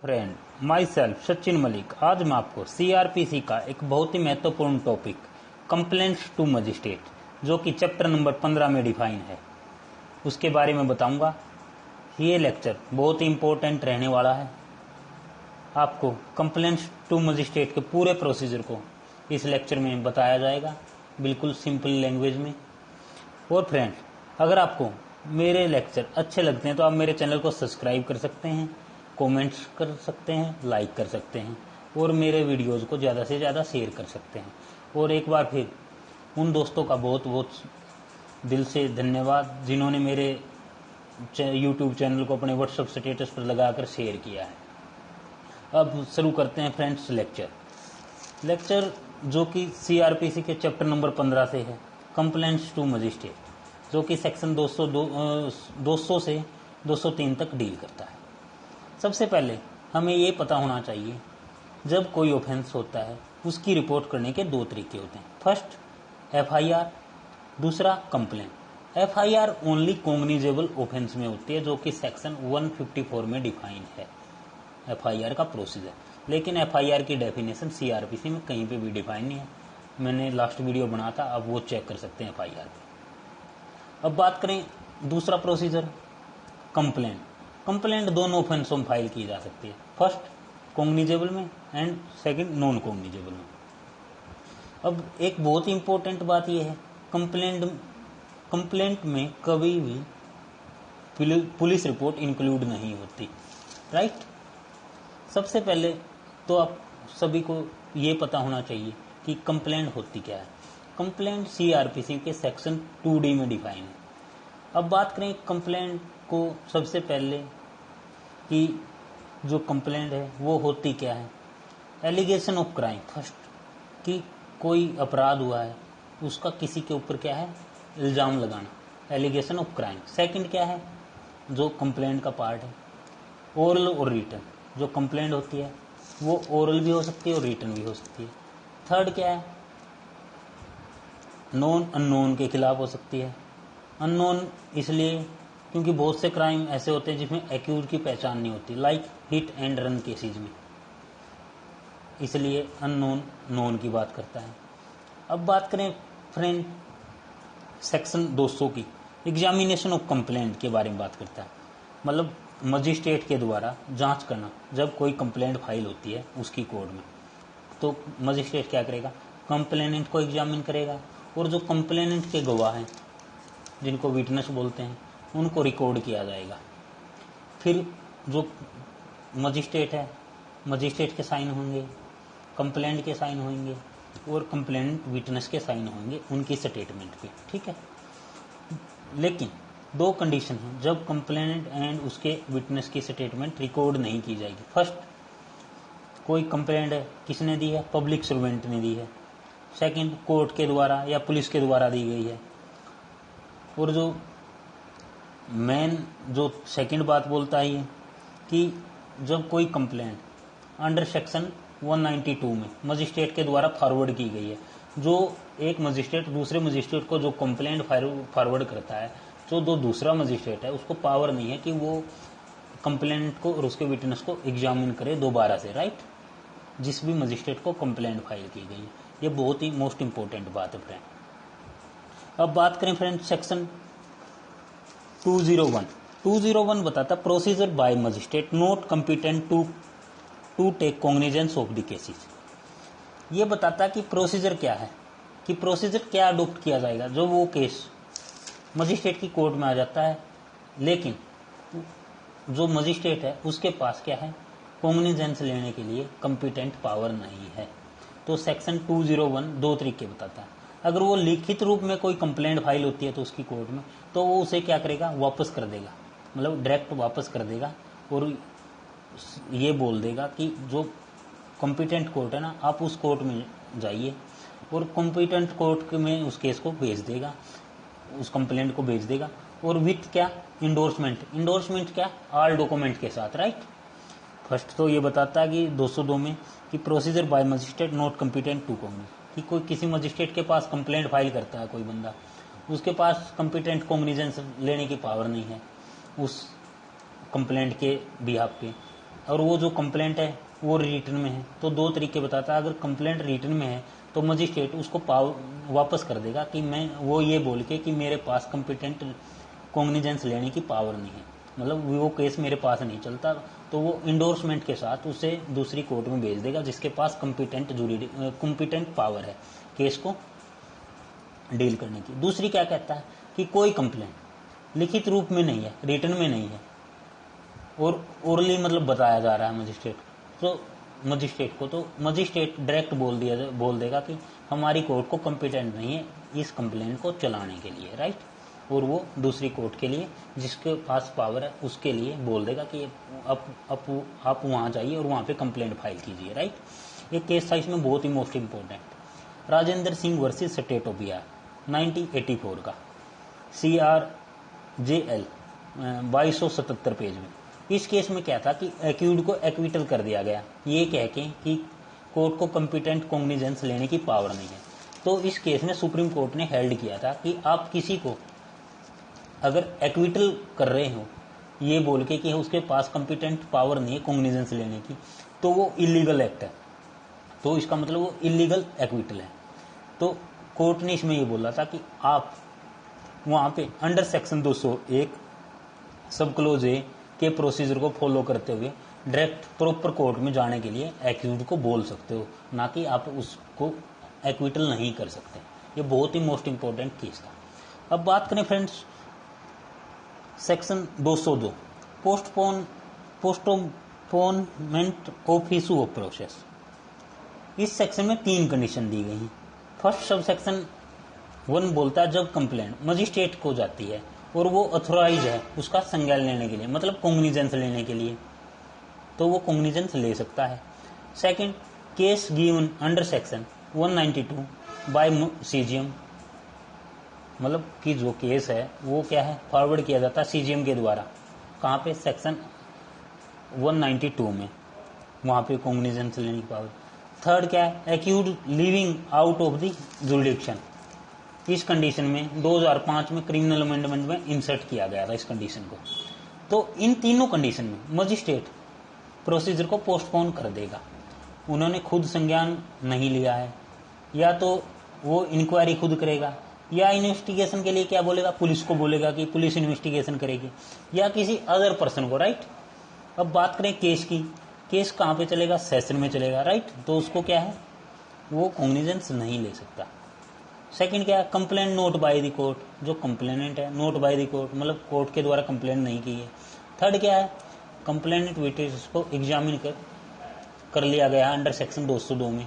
Friend, my self Sachin Malik. आज मैं आपको सीआरपीसी का एक बहुत ही महत्वपूर्ण टॉपिक कंप्लेंट्स टू मजिस्ट्रेट जो कि चैप्टर नंबर 15 में डिफाइन है उसके बारे में बताऊंगा। ये लेक्चर बहुत ही इम्पोर्टेंट रहने वाला है। आपको कंप्लेंट्स टू मजिस्ट्रेट के पूरे प्रोसीजर को इस लेक्चर में बताया जाएगा, बिल्कुल सिंपल लैंग्वेज में। और फ्रेंड, अगर आपको मेरे लेक्चर अच्छे लगते हैं तो आप मेरे चैनल को सब्सक्राइब कर सकते हैं, कमेंट्स कर सकते हैं, लाइक कर सकते हैं और मेरे वीडियोज़ को ज़्यादा से ज़्यादा शेयर कर सकते हैं। और एक बार फिर उन दोस्तों का बहुत बहुत दिल से धन्यवाद जिन्होंने मेरे यूट्यूब चैनल को अपने व्हाट्सएप स्टेटस पर लगाकर शेयर किया है। अब शुरू करते हैं फ्रेंड्स लेक्चर जो कि सीआरपीसी के चैप्टर नंबर 15 से है, कंप्लेंट्स टू मजिस्ट्रेट, जो कि सेक्शन 200 से 203 तक डील करता है। सबसे पहले हमें ये पता होना चाहिए जब कोई ऑफेंस होता है उसकी रिपोर्ट करने के दो तरीके होते हैं। फर्स्ट एफआईआर, दूसरा complaint. FIR only cognizable offence में होती है जो कि सेक्शन 154 में डिफाइन है एफआईआर का प्रोसीजर। लेकिन एफआईआर की डेफिनेशन सीआरपीसी में कहीं पे भी डिफाइन नहीं है। मैंने लास्ट वीडियो बनाया था, अब वो चेक कर सकते हैं एफआईआर पे। अब बात करें दूसरा प्रोसीजर कंप्लेंट। कंप्लेंट दोनों ऑफेंसों में फाइल की जा सकती है, फर्स्ट कॉग्निजेबल में एंड सेकंड नॉन कॉग्निजेबल में। अब एक बहुत ही इंपॉर्टेंट बात यह है, कंप्लेंट में कभी भी पुलिस रिपोर्ट इंक्लूड नहीं होती, राइट। सबसे पहले तो आप सभी को ये पता होना चाहिए कि कंप्लेंट होती क्या है। कंप्लेंट सीआरपीसी के सेक्शन 2D में डिफाइन है। अब बात करें कंप्लेंट को, सबसे पहले कि जो कंप्लेंट है वो होती क्या है। एलिगेशन ऑफ क्राइम, फर्स्ट कि कोई अपराध हुआ है उसका किसी के ऊपर क्या है, इल्ज़ाम लगाना, एलिगेशन ऑफ क्राइम। सेकंड क्या है जो कंप्लेंट का पार्ट है, ओरल और रिटन। जो कंप्लेंट होती है वो ओरल भी हो सकती है और रिटन भी हो सकती है। थर्ड क्या है, नॉन अननोन के खिलाफ हो सकती है। अननोन इसलिए क्योंकि बहुत से क्राइम ऐसे होते हैं जिसमें एक्यूज की पहचान नहीं होती, like hit and run cases में, इसलिए अननोन नोन की बात करता है। अब बात करें फ्रेंड सेक्शन 200 की, एग्जामिनेशन ऑफ कंप्लेंट के बारे में बात करता है। मतलब मजिस्ट्रेट के द्वारा जांच करना, जब कोई कंप्लेंट फाइल होती है उसकी कोर्ट में, तो मजिस्ट्रेट क्या करेगा, कंप्लेनेंट को एग्जामिन करेगा और जो कंप्लेनेंट के गवाह हैं जिनको विटनेस बोलते हैं उनको रिकॉर्ड किया जाएगा। फिर जो मजिस्ट्रेट है, मजिस्ट्रेट के साइन होंगे, कंप्लेंट के साइन होंगे और कंप्लेंट विटनेस के साइन होंगे उनकी स्टेटमेंट पे, ठीक है। लेकिन दो कंडीशन हैं जब कंप्लेंट एंड उसके विटनेस की स्टेटमेंट रिकॉर्ड नहीं की जाएगी। फर्स्ट, कोई कंप्लेंट है किसने दी है, पब्लिक सर्वेंट ने दी है। सेकंड, कोर्ट के द्वारा या पुलिस के द्वारा दी गई है। और जो मेन जो सेकंड बात बोलता है कि जब कोई कंप्लेंट अंडर सेक्शन 192 में मजिस्ट्रेट के द्वारा फॉरवर्ड की गई है, जो एक मजिस्ट्रेट दूसरे मजिस्ट्रेट को जो कंप्लेंट फॉरवर्ड करता है, जो दूसरा मजिस्ट्रेट है उसको पावर नहीं है कि वो कंप्लेंट को और उसके विटनेस को एग्जामिन करे दोबारा से, राइट, जिस भी मजिस्ट्रेट को कंप्लेंट फाइल की गई है। ये बहुत ही मोस्ट इंपॉर्टेंट बात है फ्रेंड। अब बात करें फ्रेंड सेक्शन 201 बताता procedure by magistrate not competent to take cognizance of the cases. ये बताता कि प्रोसीजर क्या है, कि प्रोसीजर क्या अडॉप्ट किया जाएगा जो वो केस मजिस्ट्रेट की कोर्ट में आ जाता है, लेकिन जो मजिस्ट्रेट है उसके पास क्या है, कॉग्निजेंस लेने के लिए कॉम्पिटेंट पावर नहीं है। तो सेक्शन 201 दो तरीके बताता है। अगर वो लिखित रूप में कोई कंप्लेंट फाइल होती है तो उसकी कोर्ट में, तो वो उसे क्या करेगा, वापस कर देगा, मतलब डायरेक्ट वापस कर देगा और ये बोल देगा कि जो कॉम्पिटेंट कोर्ट है ना, आप उस कोर्ट में जाइए और कॉम्पिटेंट कोर्ट में उस केस को भेज देगा, उस कंप्लेंट को भेज देगा और विथ क्या, इंडोर्समेंट क्या, ऑल डॉक्यूमेंट के साथ, राइट। फर्स्ट तो ये बताता है कि 202 में कि procedure by magistrate not competent to cognizance, कि कोई किसी मजिस्ट्रेट के पास कंप्लेंट फाइल करता है कोई बंदा, उसके पास कॉम्पिटेंट कॉग्निजेंस लेने की पावर नहीं है उस कंप्लेंट के बिहाफ पे, और वो जो कंप्लेंट है वो रिटर्न में है, तो दो तरीके बताता है। अगर कंप्लेंट रिटर्न में है तो मजिस्ट्रेट उसको वापस कर देगा कि मैं वो ये बोल के कि मेरे पास कॉम्पिटेंट कॉग्निजेंस लेने की पावर नहीं है, मतलब वो केस मेरे पास नहीं चलता, तो वो इंडोर्समेंट के साथ उसे दूसरी कोर्ट में भेज देगा जिसके पास कॉम्पिटेंट पावर है केस को डील करने की। दूसरी क्या कहता है कि कोई कंप्लेंट लिखित रूप में नहीं है, रिटर्न में नहीं है, और ओरली मतलब बताया जा रहा है मजिस्ट्रेट को, तो मजिस्ट्रेट डायरेक्ट बोल देगा कि हमारी कोर्ट को कॉम्पिटेंट नहीं है इस कंप्लेंट को चलाने के लिए, राइट। और वो दूसरी कोर्ट के लिए जिसके पास पावर है उसके लिए बोल देगा कि आप वहाँ जाइए और वहाँ पे कंप्लेंट फाइल कीजिए, राइट। एक केस था इसमें बहुत ही most important, Rajendra Singh versus state of Bihar 1984 का, CRJL 2277 पेज में। इस केस में क्या था कि एक्यूड को एक्विटल कर दिया गया, ये कह के कि कोर्ट को कॉम्पिटेंट कॉग्निजेंस लेने की पावर नहीं है। तो इस केस में सुप्रीम कोर्ट ने हेल्ड किया था कि आप किसी को अगर एक्विटल कर रहे हो ये बोल के कि उसके पास कॉम्पिटेंट पावर नहीं है कॉग्निजेंस लेने की, तो वो इलीगल एक्ट है, तो इसका मतलब वो इलीगल एक्विटल है। तो कोर्ट ने इसमें ये बोला था कि आप वहाँ पे अंडर सेक्शन 201 सब क्लोज ए के प्रोसीजर को फॉलो करते हुए डायरेक्ट प्रॉपर कोर्ट में जाने के लिए एक्यूज को बोल सकते हो, ना कि आप उसको एक्विटल नहीं कर सकते। ये बहुत ही मोस्ट इंपॉर्टेंट केस था। अब बात करें friends section 202 postponement of issue of process. इस सेक्शन में 3 कंडीशन दी गई हैं। फर्स्ट सब सेक्शन 1 बोलता है जब कंप्लेंट मजिस्ट्रेट को जाती है और वो अथोराइज है उसका संज्ञान लेने के लिए, मतलब कॉग्निजेंस लेने के लिए, तो वो कॉग्निजेंस ले सकता है। Second, case given under section 192 by CGM, मतलब कि जो केस है वो क्या है फॉरवर्ड किया जाता है CGM के द्वारा, कहाँ पे सेक्शन 192 में, वहाँ पे कॉग्निजेंस लेने की पावर। थर्ड क्या है, accrued living out of the jurisdiction. इस कंडीशन में 2005 में क्रिमिनल अमेंडमेंट में इंसर्ट किया गया था इस कंडीशन को। तो इन तीनों कंडीशन में मजिस्ट्रेट प्रोसीजर को पोस्टपोन कर देगा। उन्होंने खुद संज्ञान नहीं लिया है, या तो वो इंक्वायरी खुद करेगा, या इन्वेस्टिगेशन के लिए क्या बोलेगा, पुलिस को बोलेगा कि पुलिस इन्वेस्टिगेशन करेगी, या किसी अदर पर्सन को, राइट। अब बात करें केस की, केस कहाँ पे चलेगा, सेशन में चलेगा, राइट। तो उसको क्या है वो कॉग्निजेंस नहीं ले सकता। सेकंड क्या है, complaint note by the court, जो कंप्लेनेंट है नोट बाय द कोर्ट, मतलब कोर्ट के द्वारा कंप्लेंट नहीं की है। थर्ड क्या है, कंप्लेनेंट विटनेस को एग्जामिन कर लिया गया अंडर सेक्शन 202 में,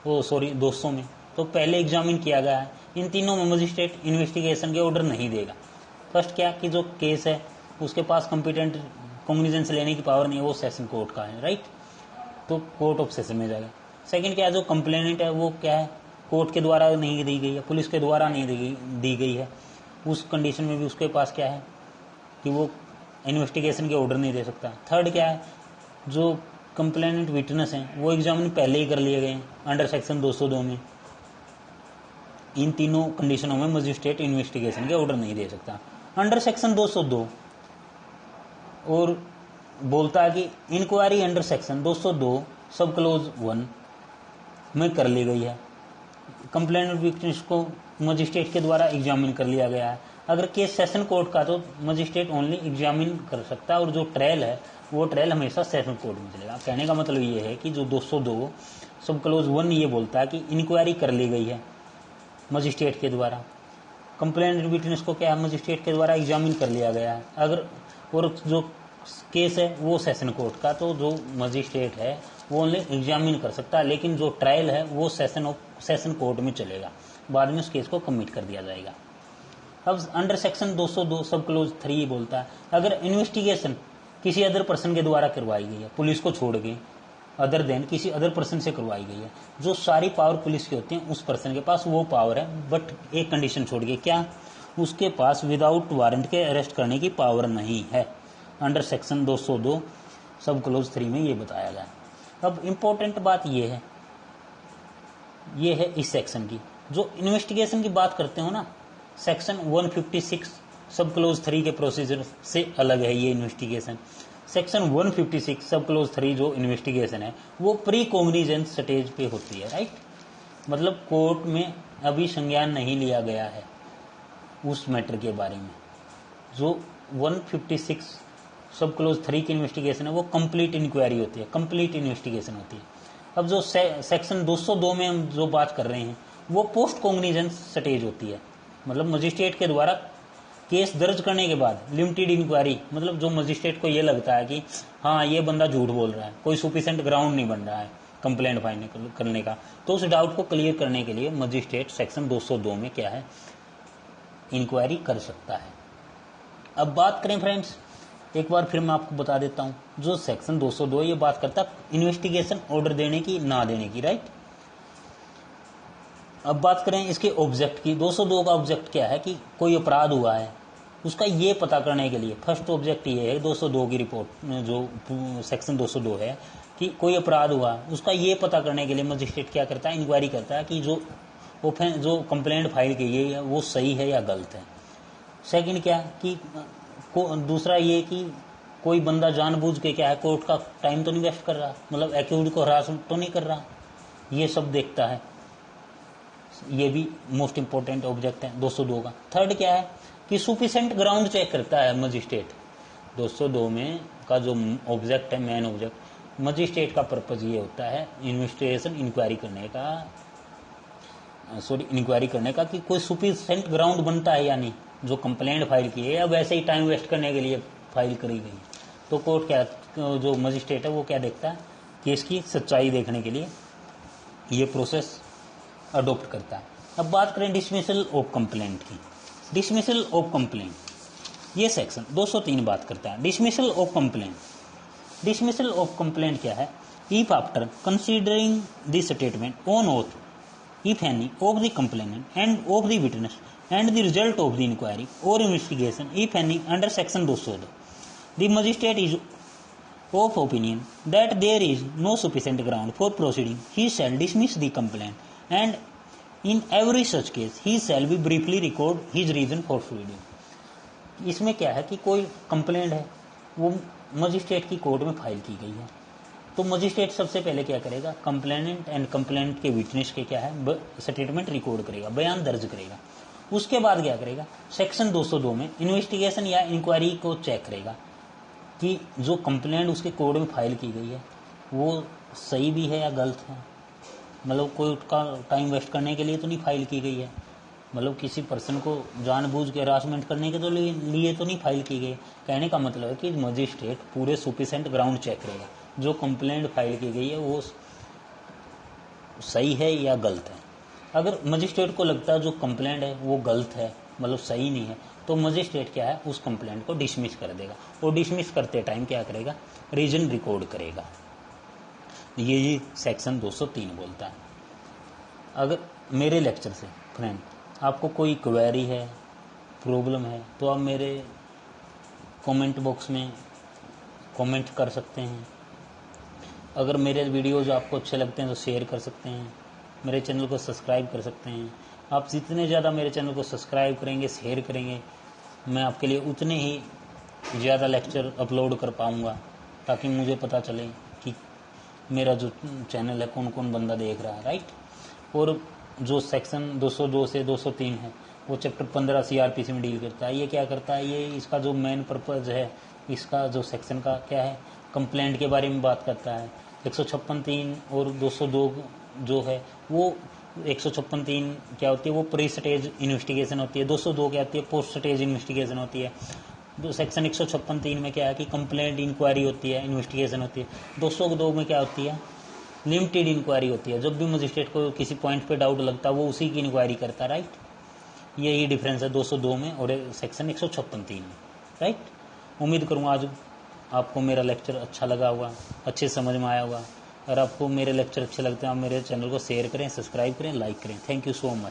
200 में, तो पहले एग्जामिन किया गया है। इन तीनों में मजिस्ट्रेट इन्वेस्टिगेशन के ऑर्डर नहीं देगा। फर्स्ट क्या कि जो केस है उसके पास कॉम्पिटेंट कॉग्निजेंस लेने की पावर नहीं है, वो सेशन कोर्ट का है, राइट, तो कोर्ट ऑफ सेशन में जाएगा। सेकंड क्या है, जो कंप्लेनेंट है वो क्या है कोर्ट के द्वारा नहीं दी गई है, पुलिस के द्वारा नहीं दी गई है, उस कंडीशन में भी उसके पास क्या है कि वो इन्वेस्टिगेशन के ऑर्डर नहीं दे सकता। थर्ड क्या है, जो कंप्लेनेंट विटनेस हैं वो एग्जामिन पहले ही कर लिए गए हैं अंडर सेक्शन 202 में। इन तीनों कंडीशनों में मजिस्ट्रेट इन्वेस्टिगेशन के ऑर्डर नहीं दे सकता। अंडर सेक्शन 202 और बोलता है कि इंक्वायरी अंडर सेक्शन 202 सब क्लोज 1 में कर ली गई है, कंप्लेनेंट विटनेस को मजिस्ट्रेट के द्वारा एग्जामिन कर लिया गया है। अगर केस सेशन कोर्ट का तो मजिस्ट्रेट ओनली एग्जामिन कर सकता है, और जो ट्रायल है वो ट्रायल हमेशा सेशन कोर्ट में चलेगा। कहने का मतलब ये है कि जो 202 सब क्लोज 1 ये बोलता है कि इंक्वायरी कर ली गई है मजिस्ट्रेट के द्वारा, कंप्लेनेंट विटनेस को क्या है मजिस्ट्रेट के द्वारा एग्जामिन कर लिया गया है। अगर और जो केस है वो सेशन कोर्ट का, तो जो मजिस्ट्रेट है वो ओनली एग्जामिन कर सकता है, लेकिन जो ट्रायल है वो सेशन कोर्ट में चलेगा, बाद में उस केस को कमिट कर दिया जाएगा। अब अंडर सेक्शन 202 सब क्लोज 3 बोलता है अगर इन्वेस्टिगेशन किसी अदर पर्सन के द्वारा करवाई गई है, पुलिस को छोड़ के अदर देन किसी अदर पर्सन से करवाई गई है, जो सारी पावर पुलिस की होती है उस पर्सन के पास वो पावर है, बट एक कंडीशन छोड़ के, क्या, उसके पास विदाउट वारंट के अरेस्ट करने की पावर नहीं है। अंडर सेक्शन 202 सब क्लोज 3 में ये बताया गया। अब इम्पोर्टेंट बात ये है इस सेक्शन की, जो इन्वेस्टिगेशन की बात करते हो ना, सेक्शन 156 सब क्लोज 3 के प्रोसीजर से अलग है ये इन्वेस्टिगेशन। सेक्शन 156 सब क्लोज 3 जो इन्वेस्टिगेशन है वो प्री कॉग्निजेंस स्टेज पे होती है, राइट। मतलब कोर्ट में अभी संज्ञान नहीं लिया गया है उस मैटर के बारे में। जो 156 सब क्लोज 3 की इन्वेस्टिगेशन है वो कंप्लीट इंक्वायरी होती है, कंप्लीट इन्वेस्टिगेशन होती है। अब जो सेक्शन 202 में हम जो बात कर रहे हैं वो पोस्ट कॉग्निजेंस स्टेज होती है। मतलब मजिस्ट्रेट के द्वारा केस दर्ज करने के बाद लिमिटेड इंक्वायरी, मतलब जो मजिस्ट्रेट को ये लगता है कि हाँ ये बंदा झूठ बोल रहा है, कोई सफिशिएंट ग्राउंड नहीं बन रहा है कंप्लेंट फाइल करने का, तो उस डाउट को क्लियर करने के लिए मजिस्ट्रेट सेक्शन 202 में क्या है, इंक्वायरी कर सकता है। अब बात करें फ्रेंड्स, एक बार फिर मैं आपको बता देता हूं, जो सेक्शन 202 ये बात करता है इन्वेस्टिगेशन ऑर्डर देने की ना देने की, राइट। अब बात करें इसके ऑब्जेक्ट की। 202 का ऑब्जेक्ट क्या है कि कोई अपराध हुआ है उसका ये पता करने के लिए, फर्स्ट ऑब्जेक्ट ये है 202 की रिपोर्ट जो सेक्शन 202 है कि कोई अपराध हुआ उसका ये पता करने के लिए मजिस्ट्रेट क्या करता है, इंक्वायरी करता है कि जो कंप्लेंट फाइल की है वो सही है या गलत है। सेकंड क्या कि दूसरा ये कि कोई बंदा जानबूझ के क्या है कोर्ट का टाइम तो नहीं वेस्ट कर रहा, मतलब एक्यूज को हरास तो नहीं कर रहा, ये सब देखता है। ये भी मोस्ट इंपोर्टेंट ऑब्जेक्ट है 202 का। थर्ड क्या है कि सफिशिएंट ग्राउंड चेक करता है मजिस्ट्रेट। 202 में का जो ऑब्जेक्ट है, मेन ऑब्जेक्ट, मजिस्ट्रेट का पर्पज ये होता है इन्वेस्टिगेशन इंक्वायरी करने का कि कोई सफिशिएंट ग्राउंड बनता है या नहीं, जो कंप्लेंट फाइल की है या वैसे ही टाइम वेस्ट करने के लिए फाइल करी गई। तो कोर्ट क्या, जो मजिस्ट्रेट है वो क्या देखता है, केस की सच्चाई देखने के लिए ये प्रोसेस अडॉप्ट करता है। अब बात करें डिसमिसल ऑफ कंप्लेंट की। डिसमिसल ऑफ कंप्लेंट, ये सेक्शन 203 बात करता है dismissal of complaint. Dismissal of complaint क्या है, if after considering the statement on oath if any of the complainant and of the witness and the result of the inquiry or investigation if any under section 202 the magistrate is of opinion that there is no sufficient ground for proceeding, he shall dismiss the complaint and in every such case he shall be briefly record his reason for proceeding। इसमें क्या है कि कोई complaint है वो magistrate की court में file की गई है, तो मजिस्ट्रेट सबसे पहले क्या करेगा, कंप्लेनेंट एंड कंप्लेंट के विटनेस के क्या है स्टेटमेंट रिकॉर्ड करेगा, बयान दर्ज करेगा। उसके बाद क्या करेगा, सेक्शन 202 में इन्वेस्टिगेशन या इंक्वायरी को चेक करेगा कि जो कंप्लेंट उसके कोर्ट में फाइल की गई है वो सही भी है या गलत है। मतलब कोई उसका टाइम वेस्ट करने के लिए तो नहीं फाइल की गई है, मतलब किसी पर्सन को जानबूझ के हरासमेंट करने के तो लिए तो नहीं फाइल की गई। कहने का मतलब है कि मजिस्ट्रेट पूरे सफिशिएंट ग्राउंड चेक करेगा, जो कंप्लेंट फाइल की गई है वो सही है या गलत है। अगर मजिस्ट्रेट को लगता है जो कंप्लेंट है वो गलत है, मतलब सही नहीं है, तो मजिस्ट्रेट क्या है उस कंप्लेंट को डिसमिस कर देगा। और डिसमिस करते टाइम क्या करेगा, रीजन रिकॉर्ड करेगा। ये सेक्शन 203 बोलता है। अगर मेरे लेक्चर से फ्रेंड आपको कोई क्वेरी है, प्रॉब्लम है, तो आप मेरे कमेंट बॉक्स में कमेंट कर सकते हैं। अगर मेरे वीडियोज़ आपको अच्छे लगते हैं तो शेयर कर सकते हैं, मेरे चैनल को सब्सक्राइब कर सकते हैं। आप जितने ज़्यादा मेरे चैनल को सब्सक्राइब करेंगे, शेयर करेंगे, मैं आपके लिए उतने ही ज़्यादा लेक्चर अपलोड कर पाऊँगा, ताकि मुझे पता चले कि मेरा जो चैनल है कौन कौन बंदा देख रहा है, राइट। और जो सेक्शन 202 से 203 है वो चैप्टर 15 CRPC में डील करता है। ये क्या करता है, ये इसका जो मेन पर्पज़ है, इसका जो सेक्शन का क्या है, कंप्लेंट के बारे में बात करता है। 156(3) और 202 जो है वो 156(3) क्या होती है, वो प्री स्टेज इन्वेस्टिगेशन होती है। 202 क्या होती है, पोस्ट स्टेज इन्वेस्टिगेशन होती है। सेक्शन 156(3) में क्या है कि कंप्लेंट इंक्वायरी होती है, इन्वेस्टिगेशन होती है। 202 में क्या होती है, लिमिटेड इंक्वायरी होती है। जब भी मजिस्ट्रेट को किसी पॉइंट पे डाउट लगता है वो उसी की इंक्वायरी करता है, राइट। यही डिफरेंस है 202 में और सेक्शन 156(3) में, राइट। उम्मीद करूँगा आज आपको मेरा लेक्चर अच्छा लगा होगा, अच्छे समझ में आया होगा। अगर आपको मेरे लेक्चर अच्छे लगते हैं आप मेरे चैनल को शेयर करें, सब्सक्राइब करें, लाइक करें। Thank you so much.